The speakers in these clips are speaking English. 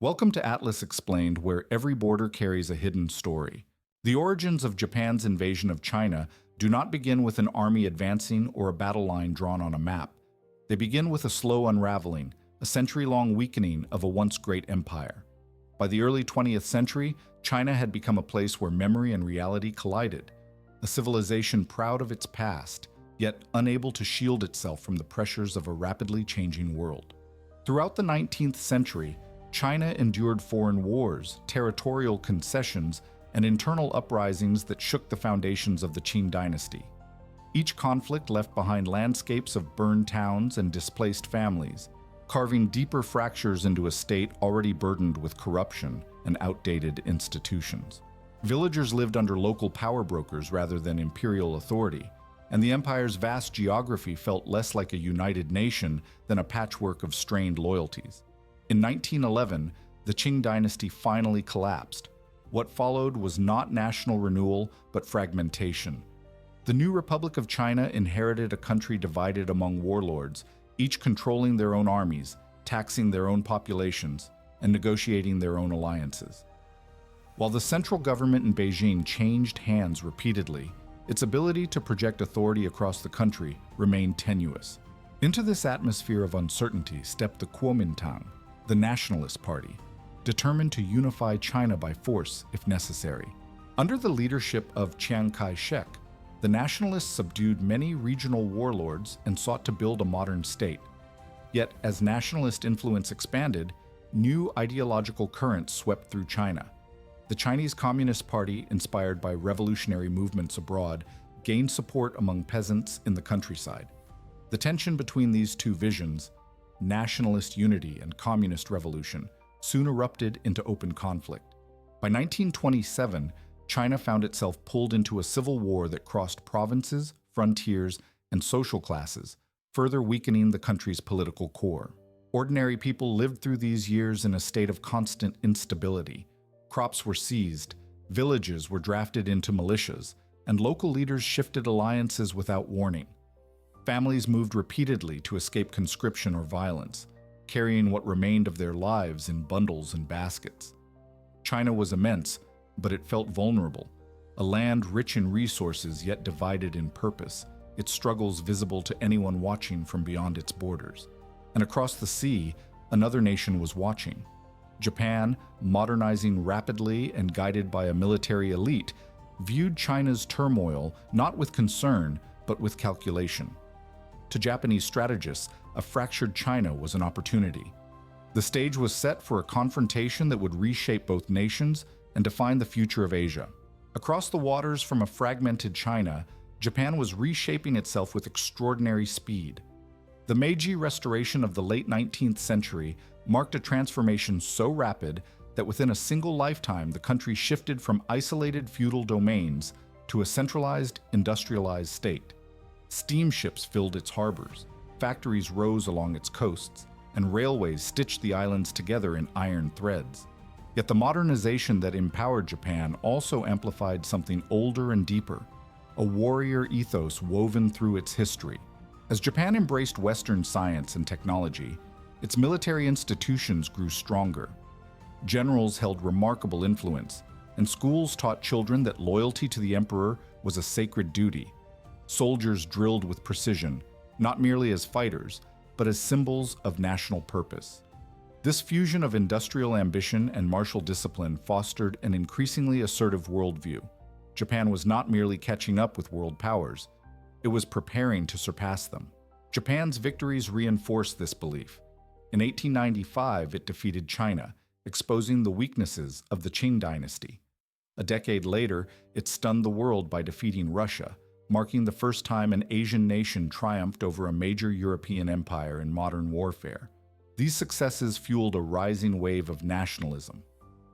Welcome to Atlas Explained, where every border carries a hidden story. The origins of Japan's invasion of China do not begin with an army advancing or a battle line drawn on a map. They begin with a slow unraveling, a century-long weakening of a once great empire. By the early 20th century, China had become a place where memory and reality collided, a civilization proud of its past, yet unable to shield itself from the pressures of a rapidly changing world. Throughout the 19th century, China endured foreign wars, territorial concessions, and internal uprisings that shook the foundations of the Qing dynasty. Each conflict left behind landscapes of burned towns and displaced families, carving deeper fractures into a state already burdened with corruption and outdated institutions. Villagers lived under local power brokers rather than imperial authority, and the empire's vast geography felt less like a united nation than a patchwork of strained loyalties. In 1911, the Qing dynasty finally collapsed. What followed was not national renewal, but fragmentation. The new Republic of China inherited a country divided among warlords, each controlling their own armies, taxing their own populations, and negotiating their own alliances. While the central government in Beijing changed hands repeatedly, its ability to project authority across the country remained tenuous. Into this atmosphere of uncertainty stepped the Kuomintang, the Nationalist Party, determined to unify China by force if necessary. Under the leadership of Chiang Kai-shek, the Nationalists subdued many regional warlords and sought to build a modern state. Yet, as nationalist influence expanded, new ideological currents swept through China. The Chinese Communist Party, inspired by revolutionary movements abroad, gained support among peasants in the countryside. The tension between these two visions, nationalist unity and communist revolution, soon erupted into open conflict. By 1927, China found itself pulled into a civil war that crossed provinces, frontiers, and social classes, further weakening the country's political core. Ordinary people lived through these years in a state of constant instability. Crops were seized, villages were drafted into militias, and local leaders shifted alliances without warning. Families moved repeatedly to escape conscription or violence, carrying what remained of their lives in bundles and baskets. China was immense, but it felt vulnerable, a land rich in resources yet divided in purpose, its struggles visible to anyone watching from beyond its borders. And across the sea, another nation was watching. Japan, modernizing rapidly and guided by a military elite, viewed China's turmoil not with concern, but with calculation. To Japanese strategists, a fractured China was an opportunity. The stage was set for a confrontation that would reshape both nations and define the future of Asia. Across the waters from a fragmented China, Japan was reshaping itself with extraordinary speed. The Meiji Restoration of the late 19th century marked a transformation so rapid that within a single lifetime the country shifted from isolated feudal domains to a centralized, industrialized state. Steamships filled its harbors, factories rose along its coasts, and railways stitched the islands together in iron threads. Yet the modernization that empowered Japan also amplified something older and deeper, a warrior ethos woven through its history. As Japan embraced Western science and technology, its military institutions grew stronger. Generals held remarkable influence, and schools taught children that loyalty to the emperor was a sacred duty. Soldiers drilled with precision, not merely as fighters, but as symbols of national purpose. This fusion of industrial ambition and martial discipline fostered an increasingly assertive worldview. Japan was not merely catching up with world powers, it was preparing to surpass them. Japan's victories reinforced this belief. In 1895, it defeated China, exposing the weaknesses of the Qing dynasty. A decade later, it stunned the world by defeating Russia, marking the first time an Asian nation triumphed over a major European empire in modern warfare. These successes fueled a rising wave of nationalism.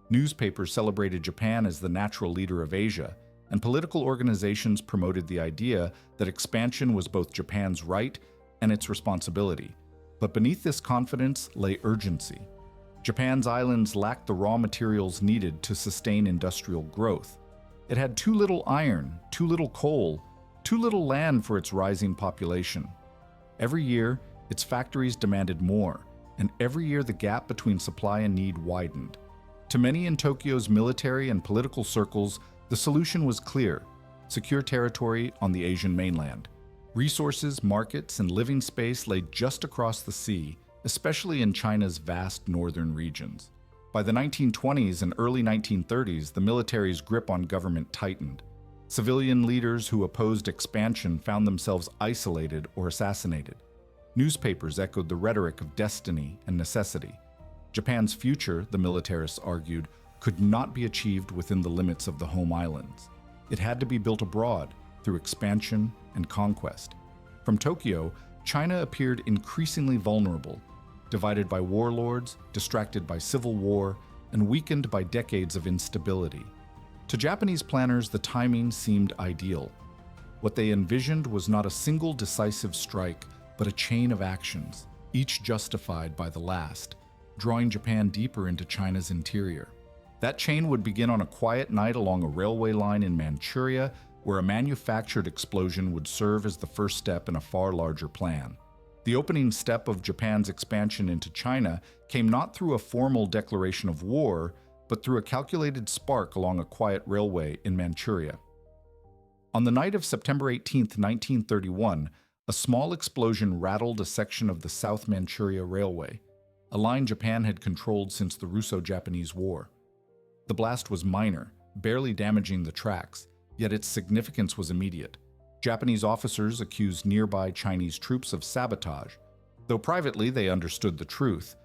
Newspapers celebrated Japan as the natural leader of Asia, and political organizations promoted the idea that expansion was both Japan's right and its responsibility. But beneath this confidence lay urgency. Japan's islands lacked the raw materials needed to sustain industrial growth. It had too little iron, too little coal, too little land for its rising population. Every year, its factories demanded more, and every year the gap between supply and need widened. To many in Tokyo's military and political circles, the solution was clear: secure territory on the Asian mainland. Resources, markets, and living space lay just across the sea, especially in China's vast northern regions. By the 1920s and early 1930s, the military's grip on government tightened. Civilian leaders who opposed expansion found themselves isolated or assassinated. Newspapers echoed the rhetoric of destiny and necessity. Japan's future, the militarists argued, could not be achieved within the limits of the home islands. It had to be built abroad through expansion and conquest. From Tokyo, China appeared increasingly vulnerable, divided by warlords, distracted by civil war, and weakened by decades of instability. To Japanese planners, the timing seemed ideal. What they envisioned was not a single decisive strike, but a chain of actions, each justified by the last, drawing Japan deeper into China's interior. That chain would begin on a quiet night along a railway line in Manchuria, where a manufactured explosion would serve as the first step in a far larger plan. The opening step of Japan's expansion into China came not through a formal declaration of war, but through a calculated spark along a quiet railway in Manchuria. On the night of September 18, 1931, a small explosion rattled a section of the South Manchuria Railway, a line Japan had controlled since the Russo-Japanese War. The blast was minor, barely damaging the tracks, yet its significance was immediate. Japanese officers accused nearby Chinese troops of sabotage, though privately they understood the truth.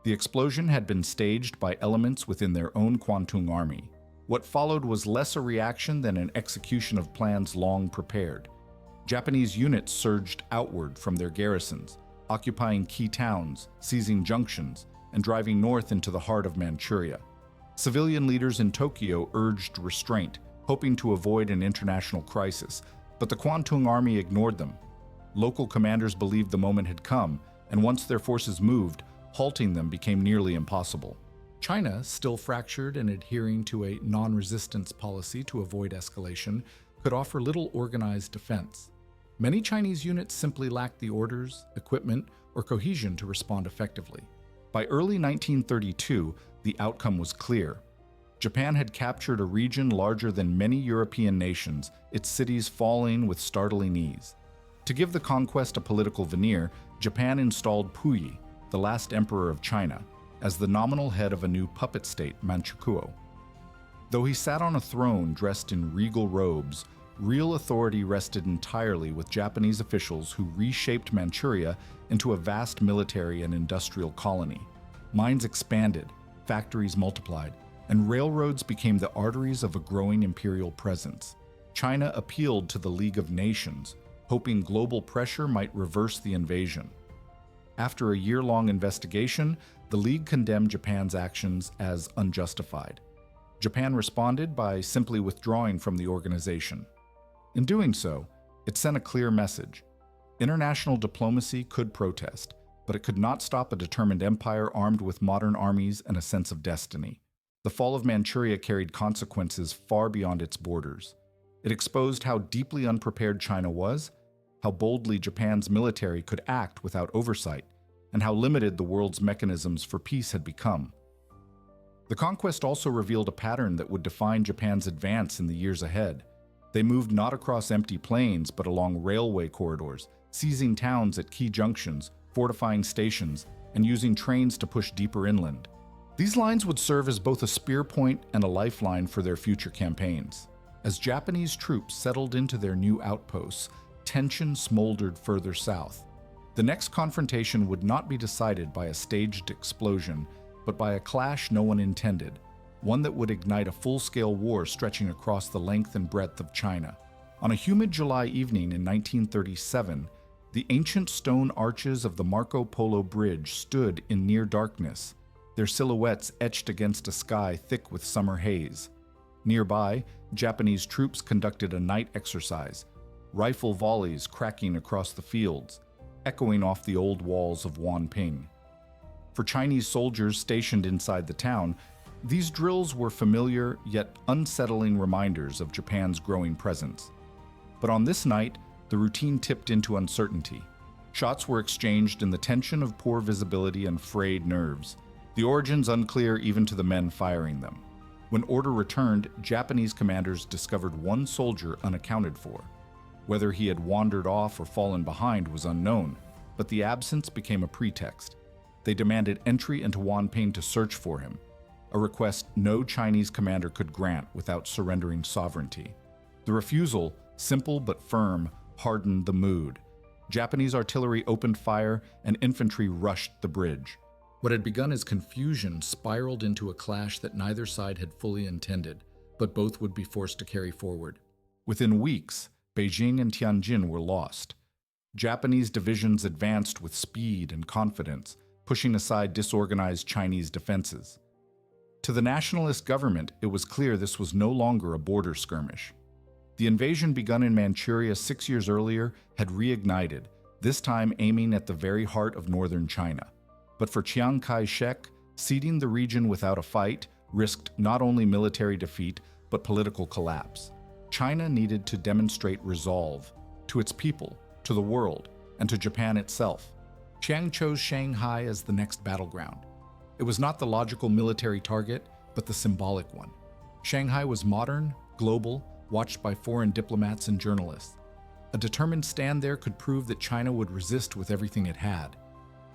The explosion had been staged by elements within their own Kwantung army. What followed was less a reaction than an execution of plans long prepared. Japanese units surged outward from their garrisons, occupying key towns, seizing junctions, and driving north into the heart of Manchuria. Civilian leaders in Tokyo urged restraint, hoping to avoid an international crisis, but the Kwantung army ignored them. Local commanders believed the moment had come, and once their forces moved, halting them became nearly impossible. China, still fractured and adhering to a non-resistance policy to avoid escalation, could offer little organized defense. Many Chinese units simply lacked the orders, equipment, or cohesion to respond effectively. By early 1932, the outcome was clear. Japan had captured a region larger than many European nations, its cities falling with startling ease. To give the conquest a political veneer, Japan installed Puyi, the last emperor of China, as the nominal head of a new puppet state, Manchukuo. Though he sat on a throne dressed in regal robes, real authority rested entirely with Japanese officials who reshaped Manchuria into a vast military and industrial colony. Mines expanded, factories multiplied, and railroads became the arteries of a growing imperial presence. China appealed to the League of Nations, hoping global pressure might reverse the invasion. After a year-long investigation, the League condemned Japan's actions as unjustified. Japan responded by simply withdrawing from the organization. In doing so, it sent a clear message. International diplomacy could protest, but it could not stop a determined empire armed with modern armies and a sense of destiny. The fall of Manchuria carried consequences far beyond its borders. It exposed how deeply unprepared China was, how boldly Japan's military could act without oversight, and how limited the world's mechanisms for peace had become. The conquest also revealed a pattern that would define Japan's advance in the years ahead. They moved not across empty plains, but along railway corridors, seizing towns at key junctions, fortifying stations, and using trains to push deeper inland. These lines would serve as both a spear point and a lifeline for their future campaigns. As Japanese troops settled into their new outposts, tension smoldered further south. The next confrontation would not be decided by a staged explosion, but by a clash no one intended, one that would ignite a full-scale war stretching across the length and breadth of China. On a humid July evening in 1937, the ancient stone arches of the Marco Polo Bridge stood in near darkness, their silhouettes etched against a sky thick with summer haze. Nearby, Japanese troops conducted a night exercise, rifle volleys cracking across the fields, echoing off the old walls of Wanping. For Chinese soldiers stationed inside the town, these drills were familiar yet unsettling reminders of Japan's growing presence. But on this night, the routine tipped into uncertainty. Shots were exchanged in the tension of poor visibility and frayed nerves, the origins unclear even to the men firing them. When order returned, Japanese commanders discovered one soldier unaccounted for. Whether he had wandered off or fallen behind was unknown, but the absence became a pretext. They demanded entry into Wanping to search for him, a request no Chinese commander could grant without surrendering sovereignty. The refusal, simple but firm, hardened the mood. Japanese artillery opened fire and infantry rushed the bridge. What had begun as confusion spiraled into a clash that neither side had fully intended, but both would be forced to carry forward. Within weeks, Beijing and Tianjin were lost. Japanese divisions advanced with speed and confidence, pushing aside disorganized Chinese defenses. To the nationalist government, it was clear this was no longer a border skirmish. The invasion begun in Manchuria 6 years earlier had reignited, this time aiming at the very heart of northern China. But for Chiang Kai-shek, ceding the region without a fight risked not only military defeat, but political collapse. China needed to demonstrate resolve to its people, to the world, and to Japan itself. Chiang chose Shanghai as the next battleground. It was not the logical military target, but the symbolic one. Shanghai was modern, global, watched by foreign diplomats and journalists. A determined stand there could prove that China would resist with everything it had.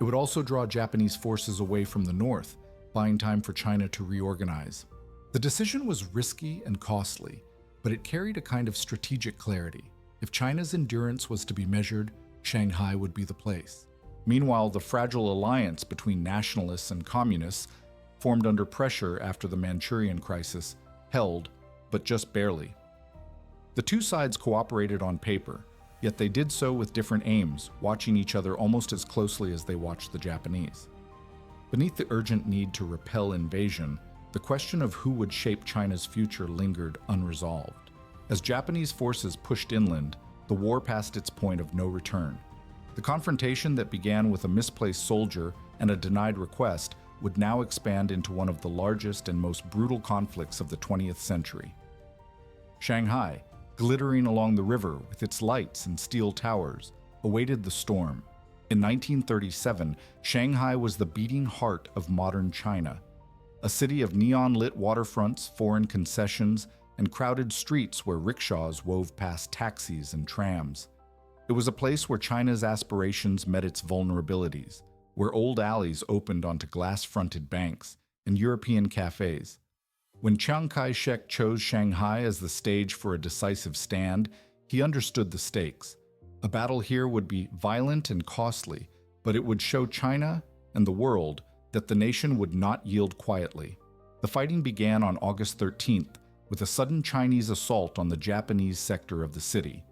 It would also draw Japanese forces away from the north, buying time for China to reorganize. The decision was risky and costly, but it carried a kind of strategic clarity. If China's endurance was to be measured, Shanghai would be the place. Meanwhile, the fragile alliance between nationalists and communists, formed under pressure after the Manchurian crisis, held, but just barely. The two sides cooperated on paper, yet they did so with different aims, watching each other almost as closely as they watched the Japanese. Beneath the urgent need to repel invasion, the question of who would shape China's future lingered unresolved. As Japanese forces pushed inland, the war passed its point of no return. The confrontation that began with a misplaced soldier and a denied request would now expand into one of the largest and most brutal conflicts of the 20th century. Shanghai, glittering along the river with its lights and steel towers, awaited the storm. In 1937, Shanghai was the beating heart of modern China, a city of neon-lit waterfronts, foreign concessions, and crowded streets where rickshaws wove past taxis and trams. It was a place where China's aspirations met its vulnerabilities, where old alleys opened onto glass-fronted banks and European cafes. When Chiang Kai-shek chose Shanghai as the stage for a decisive stand, he understood the stakes. A battle here would be violent and costly, but it would show China and the world that the nation would not yield quietly. The fighting began on August 13th with a sudden Chinese assault on the Japanese sector of the city.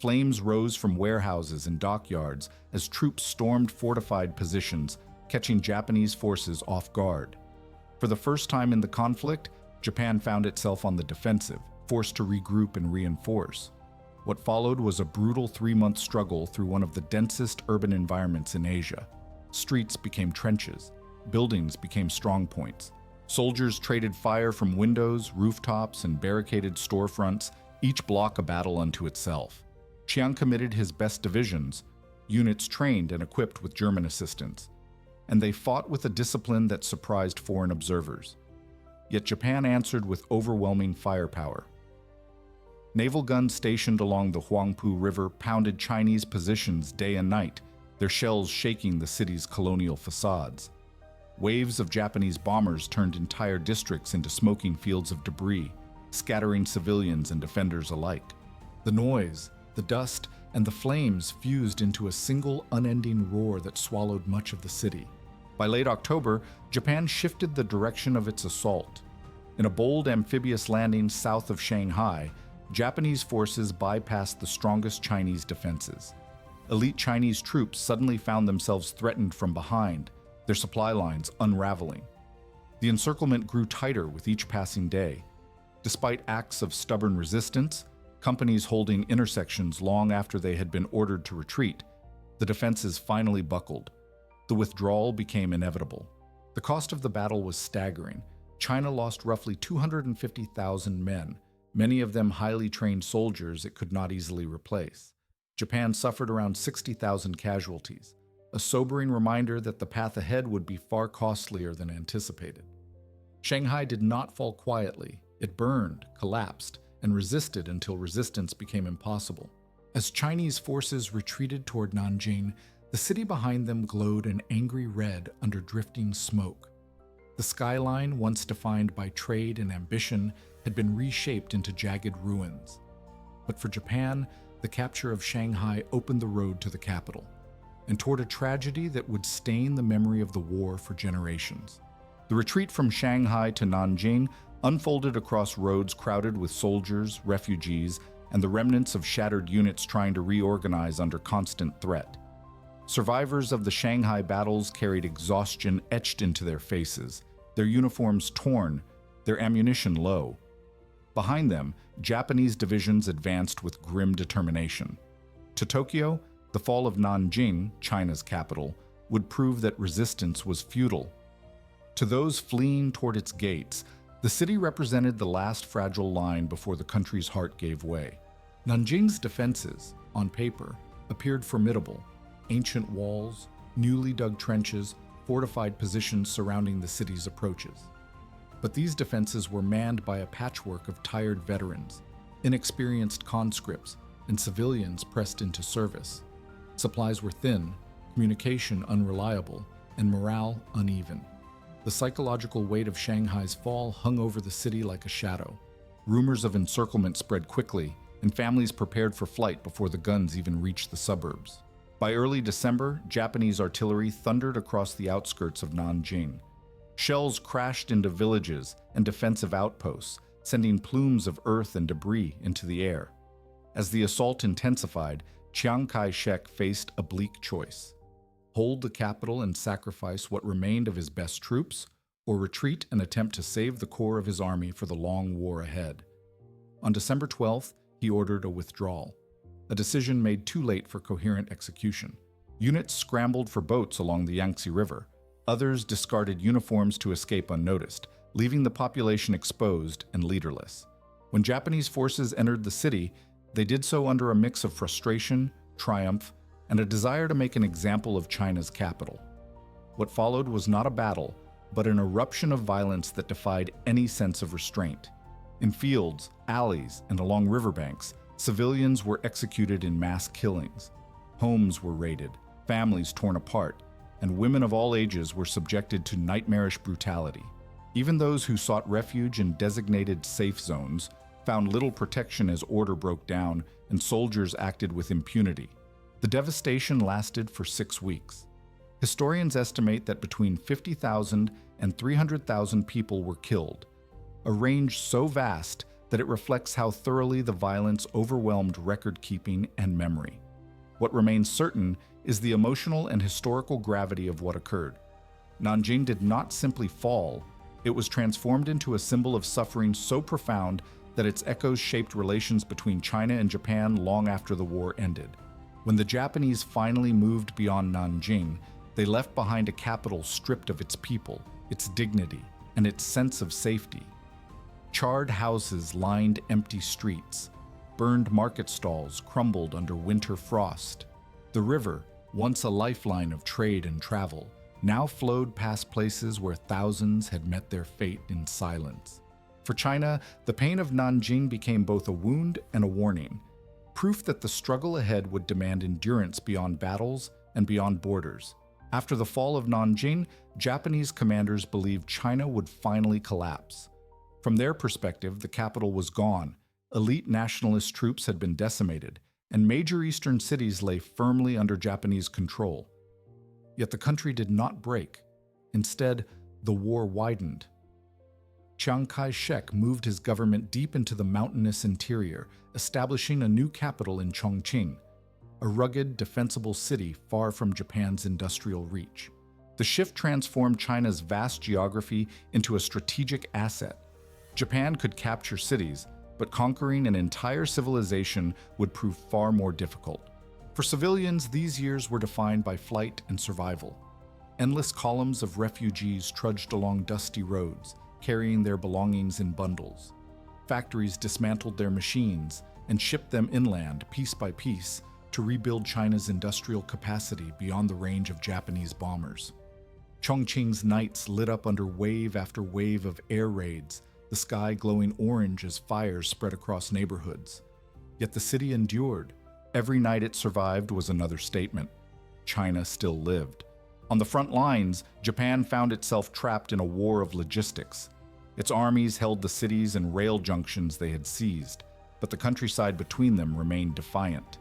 Flames rose from warehouses and dockyards as troops stormed fortified positions, catching Japanese forces off guard. For the first time in the conflict, Japan found itself on the defensive, forced to regroup and reinforce. What followed was a brutal 3-month struggle through one of the densest urban environments in Asia. Streets became trenches, buildings became strongpoints. Soldiers traded fire from windows, rooftops, and barricaded storefronts, each block a battle unto itself. Chiang committed his best divisions, units trained and equipped with German assistance, and they fought with a discipline that surprised foreign observers. Yet Japan answered with overwhelming firepower. Naval guns stationed along the Huangpu River pounded Chinese positions day and night, their shells shaking the city's colonial facades. Waves of Japanese bombers turned entire districts into smoking fields of debris, scattering civilians and defenders alike. The noise, the dust, and the flames fused into a single unending roar that swallowed much of the city. By late October, Japan shifted the direction of its assault. In a bold amphibious landing south of Shanghai, Japanese forces bypassed the strongest Chinese defenses. Elite Chinese troops suddenly found themselves threatened from behind, their supply lines unraveling. The encirclement grew tighter with each passing day. Despite acts of stubborn resistance, companies holding intersections long after they had been ordered to retreat, the defenses finally buckled. The withdrawal became inevitable. The cost of the battle was staggering. China lost roughly 250,000 men, many of them highly trained soldiers it could not easily replace. Japan suffered around 60,000 casualties, a sobering reminder that the path ahead would be far costlier than anticipated. Shanghai did not fall quietly. It burned, collapsed, and resisted until resistance became impossible. As Chinese forces retreated toward Nanjing, the city behind them glowed an angry red under drifting smoke. The skyline, once defined by trade and ambition, had been reshaped into jagged ruins. But for Japan, the capture of Shanghai opened the road to the capital, and toward a tragedy that would stain the memory of the war for generations. The retreat from Shanghai to Nanjing unfolded across roads crowded with soldiers, refugees, and the remnants of shattered units trying to reorganize under constant threat. Survivors of the Shanghai battles carried exhaustion etched into their faces, their uniforms torn, their ammunition low. Behind them, Japanese divisions advanced with grim determination. To Tokyo, the fall of Nanjing, China's capital, would prove that resistance was futile. To those fleeing toward its gates, the city represented the last fragile line before the country's heart gave way. Nanjing's defenses, on paper, appeared formidable. Ancient walls, newly dug trenches, fortified positions surrounding the city's approaches. But these defenses were manned by a patchwork of tired veterans, inexperienced conscripts, and civilians pressed into service. Supplies were thin, communication unreliable, and morale uneven. The psychological weight of Shanghai's fall hung over the city like a shadow. Rumors of encirclement spread quickly, and families prepared for flight before the guns even reached the suburbs. By early December, Japanese artillery thundered across the outskirts of Nanjing. Shells crashed into villages and defensive outposts, sending plumes of earth and debris into the air. As the assault intensified, Chiang Kai-shek faced a bleak choice: hold the capital and sacrifice what remained of his best troops, or retreat and attempt to save the core of his army for the long war ahead. On December 12th, he ordered a withdrawal, a decision made too late for coherent execution. Units scrambled for boats along the Yangtze River. Others discarded uniforms to escape unnoticed, leaving the population exposed and leaderless. When Japanese forces entered the city, they did so under a mix of frustration, triumph, and a desire to make an example of China's capital. What followed was not a battle, but an eruption of violence that defied any sense of restraint. In fields, alleys, and along riverbanks, civilians were executed in mass killings. Homes were raided, families torn apart, and women of all ages were subjected to nightmarish brutality. Even those who sought refuge in designated safe zones found little protection as order broke down and soldiers acted with impunity. The devastation lasted for 6 weeks. Historians estimate that between 50,000 and 300,000 people were killed, a range so vast that it reflects how thoroughly the violence overwhelmed record-keeping and memory. What remains certain is the emotional and historical gravity of what occurred. Nanjing did not simply fall, it was transformed into a symbol of suffering so profound that its echoes shaped relations between China and Japan long after the war ended. When the Japanese finally moved beyond Nanjing, they left behind a capital stripped of its people, its dignity, and its sense of safety. Charred houses lined empty streets. Burned market stalls crumbled under winter frost. The river, once a lifeline of trade and travel, now flowed past places where thousands had met their fate in silence. For China, the pain of Nanjing became both a wound and a warning, proof that the struggle ahead would demand endurance beyond battles and beyond borders. After the fall of Nanjing, Japanese commanders believed China would finally collapse. From their perspective, the capital was gone, elite nationalist troops had been decimated, and major eastern cities lay firmly under Japanese control. Yet the country did not break. Instead, the war widened. Chiang Kai-shek moved his government deep into the mountainous interior, establishing a new capital in Chongqing, a rugged, defensible city far from Japan's industrial reach. The shift transformed China's vast geography into a strategic asset. Japan could capture cities, but conquering an entire civilization would prove far more difficult. For civilians, these years were defined by flight and survival. Endless columns of refugees trudged along dusty roads, carrying their belongings in bundles. Factories dismantled their machines and shipped them inland piece by piece, to rebuild China's industrial capacity beyond the range of Japanese bombers. Chongqing's nights lit up under wave after wave of air raids, the sky glowing orange as fires spread across neighborhoods. Yet the city endured. Every night it survived was another statement. China still lived. On the front lines, Japan found itself trapped in a war of logistics. Its armies held the cities and rail junctions they had seized, but the countryside between them remained defiant.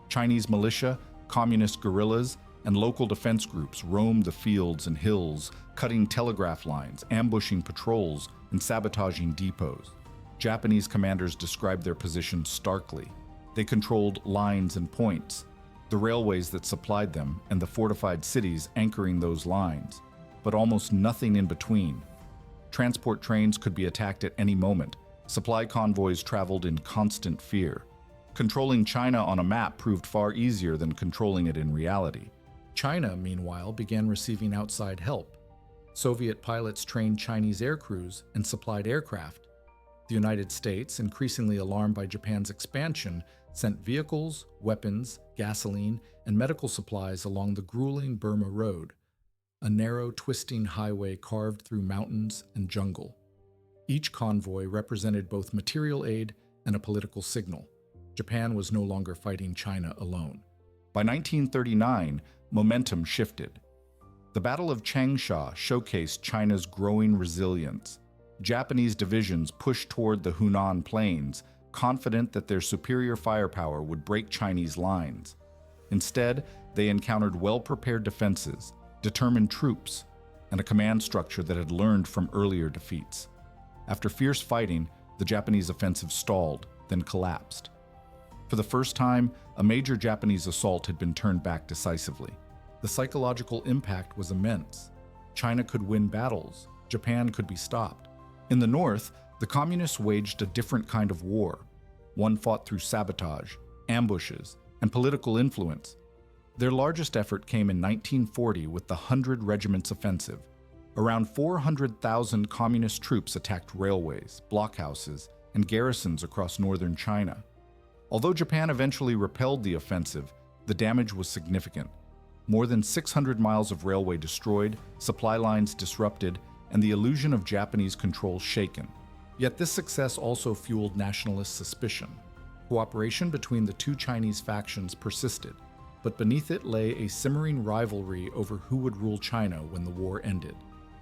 Chinese militia, communist guerrillas, and local defense groups roamed the fields and hills, cutting telegraph lines, ambushing patrols, and sabotaging depots. Japanese commanders described their position starkly. They controlled lines and points, the railways that supplied them, and the fortified cities anchoring those lines, but almost nothing in between. Transport trains could be attacked at any moment. Supply convoys traveled in constant fear. Controlling China on a map proved far easier than controlling it in reality. China, meanwhile, began receiving outside help. Soviet pilots trained Chinese air crews and supplied aircraft. The United States, increasingly alarmed by Japan's expansion, sent vehicles, weapons, gasoline, and medical supplies along the grueling Burma Road, a narrow, twisting highway carved through mountains and jungle. Each convoy represented both material aid and a political signal. Japan was no longer fighting China alone. By 1939, momentum shifted. The Battle of Changsha showcased China's growing resilience. Japanese divisions pushed toward the Hunan Plains, confident that their superior firepower would break Chinese lines. Instead, they encountered well-prepared defenses, determined troops, and a command structure that had learned from earlier defeats. After fierce fighting, the Japanese offensive stalled, then collapsed. For the first time, a major Japanese assault had been turned back decisively. The psychological impact was immense. China could win battles. Japan could be stopped. In the north, the communists waged a different kind of war, one fought through sabotage, ambushes, and political influence. Their largest effort came in 1940 with the 100 Regiments Offensive. Around 400,000 communist troops attacked railways, blockhouses, and garrisons across northern China. Although Japan eventually repelled the offensive, the damage was significant. More than 600 miles of railway destroyed, supply lines disrupted, and the illusion of Japanese control shaken. Yet this success also fueled nationalist suspicion. Cooperation between the two Chinese factions persisted, but beneath it lay a simmering rivalry over who would rule China when the war ended.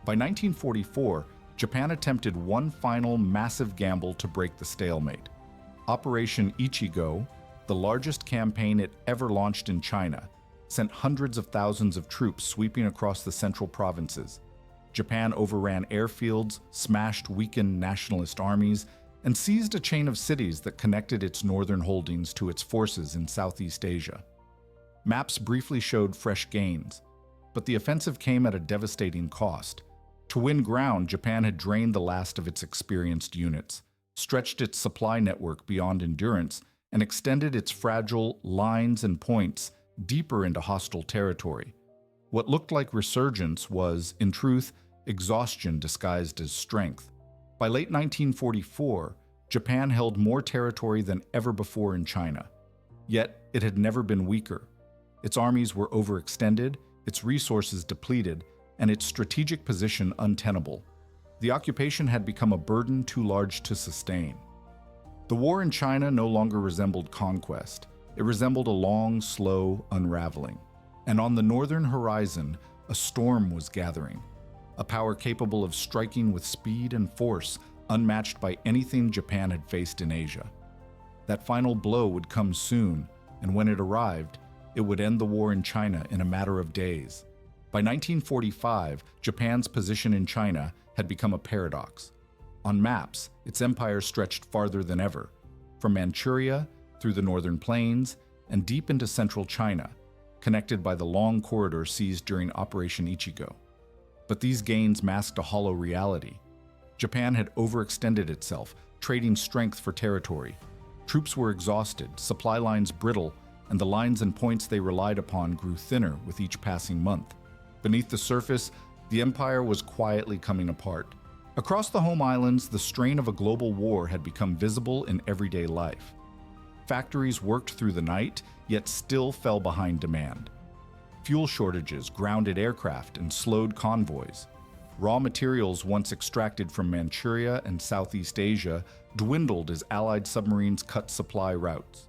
By 1944, Japan attempted one final massive gamble to break the stalemate. Operation Ichigo, the largest campaign it ever launched in China, sent hundreds of thousands of troops sweeping across the central provinces. Japan overran airfields, smashed weakened nationalist armies, and seized a chain of cities that connected its northern holdings to its forces in Southeast Asia. Maps briefly showed fresh gains, but the offensive came at a devastating cost. To win ground, Japan had drained the last of its experienced units, stretched its supply network beyond endurance, and extended its fragile lines and points deeper into hostile territory. What looked like resurgence was, in truth, exhaustion disguised as strength. By late 1944, Japan held more territory than ever before in China. Yet, it had never been weaker. Its armies were overextended, its resources depleted, and its strategic position untenable. The occupation had become a burden too large to sustain. The war in China no longer resembled conquest. It resembled a long, slow unraveling. And on the northern horizon, a storm was gathering. A power capable of striking with speed and force, unmatched by anything Japan had faced in Asia. That final blow would come soon, and when it arrived, it would end the war in China in a matter of days. By 1945, Japan's position in China had become a paradox. On maps, its empire stretched farther than ever, from Manchuria through the northern plains and deep into central China, connected by the long corridor seized during Operation Ichigo. But these gains masked a hollow reality. Japan had overextended itself, trading strength for territory. Troops were exhausted, supply lines brittle, and the lines and points they relied upon grew thinner with each passing month. Beneath the surface, the empire was quietly coming apart. Across the home islands, the strain of a global war had become visible in everyday life. Factories worked through the night, yet still fell behind demand. Fuel shortages grounded aircraft and slowed convoys. Raw materials once extracted from Manchuria and Southeast Asia dwindled as Allied submarines cut supply routes.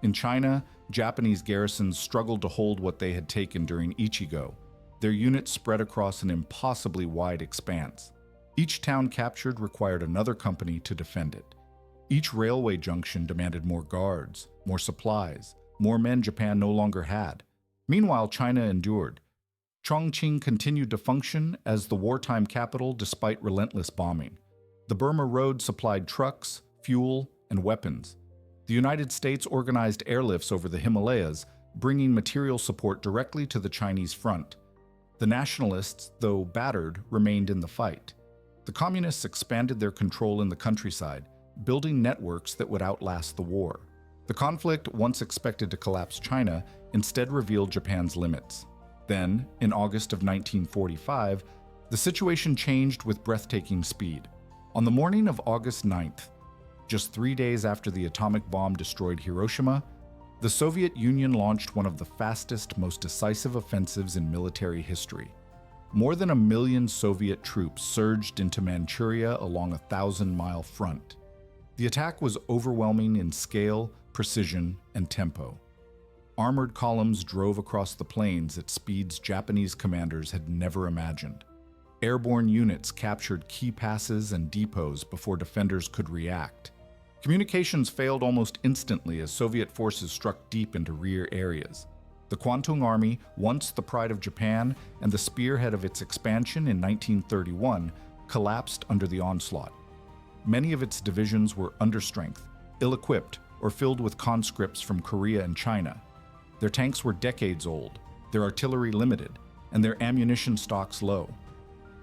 In China, Japanese garrisons struggled to hold what they had taken during Ichigo. Their units spread across an impossibly wide expanse. Each town captured required another company to defend it. Each railway junction demanded more guards, more supplies, more men Japan no longer had. Meanwhile, China endured. Chongqing continued to function as the wartime capital despite relentless bombing. The Burma Road supplied trucks, fuel, and weapons. The United States organized airlifts over the Himalayas, bringing material support directly to the Chinese front. The nationalists, though battered, remained in the fight. The communists expanded their control in the countryside, building networks that would outlast the war. The conflict, once expected to collapse China, instead revealed Japan's limits. Then, in August of 1945, the situation changed with breathtaking speed. On the morning of August 9th, just 3 days after the atomic bomb destroyed Hiroshima, the Soviet Union launched one of the fastest, most decisive offensives in military history. More than 1 million Soviet troops surged into Manchuria along a 1,000-mile front. The attack was overwhelming in scale, precision, and tempo. Armored columns drove across the plains at speeds Japanese commanders had never imagined. Airborne units captured key passes and depots before defenders could react. Communications failed almost instantly as Soviet forces struck deep into rear areas. The Kwantung Army, once the pride of Japan and the spearhead of its expansion in 1931, collapsed under the onslaught. Many of its divisions were understrength, ill-equipped, or filled with conscripts from Korea and China. Their tanks were decades old, their artillery limited, and their ammunition stocks low.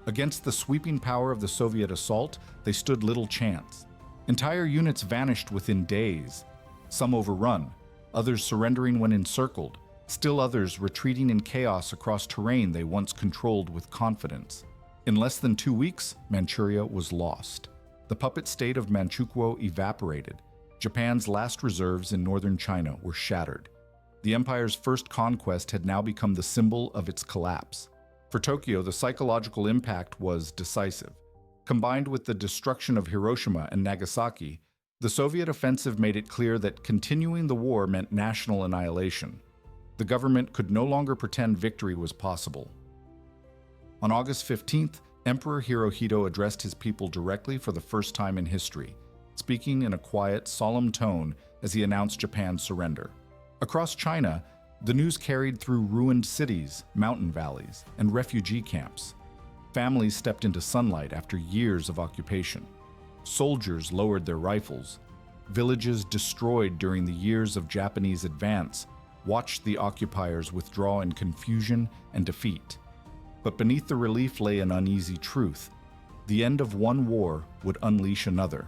Against the sweeping power of the Soviet assault, they stood little chance. Entire units vanished within days, some overrun, others surrendering when encircled, still others retreating in chaos across terrain they once controlled with confidence. In less than 2 weeks, Manchuria was lost. The puppet state of Manchukuo evaporated. Japan's last reserves in northern China were shattered. The empire's first conquest had now become the symbol of its collapse. For Tokyo, the psychological impact was decisive. Combined with the destruction of Hiroshima and Nagasaki, the Soviet offensive made it clear that continuing the war meant national annihilation. The government could no longer pretend victory was possible. On August 15th, Emperor Hirohito addressed his people directly for the first time in history, speaking in a quiet, solemn tone as he announced Japan's surrender. Across China, the news carried through ruined cities, mountain valleys, and refugee camps. Families stepped into sunlight after years of occupation. Soldiers lowered their rifles. Villages destroyed during the years of Japanese advance watched the occupiers withdraw in confusion and defeat. But beneath the relief lay an uneasy truth. The end of one war would unleash another.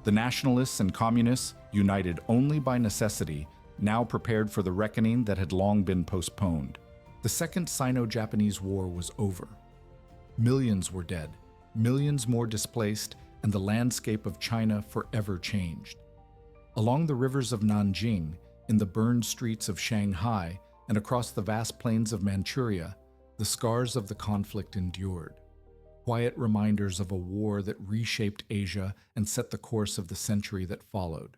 The nationalists and communists, united only by necessity, now prepared for the reckoning that had long been postponed. The Second Sino-Japanese War was over. Millions were dead, millions more displaced, and the landscape of China forever changed. Along the rivers of Nanjing, in the burned streets of Shanghai, and across the vast plains of Manchuria, the scars of the conflict endured. Quiet reminders of a war that reshaped Asia and set the course of the century that followed.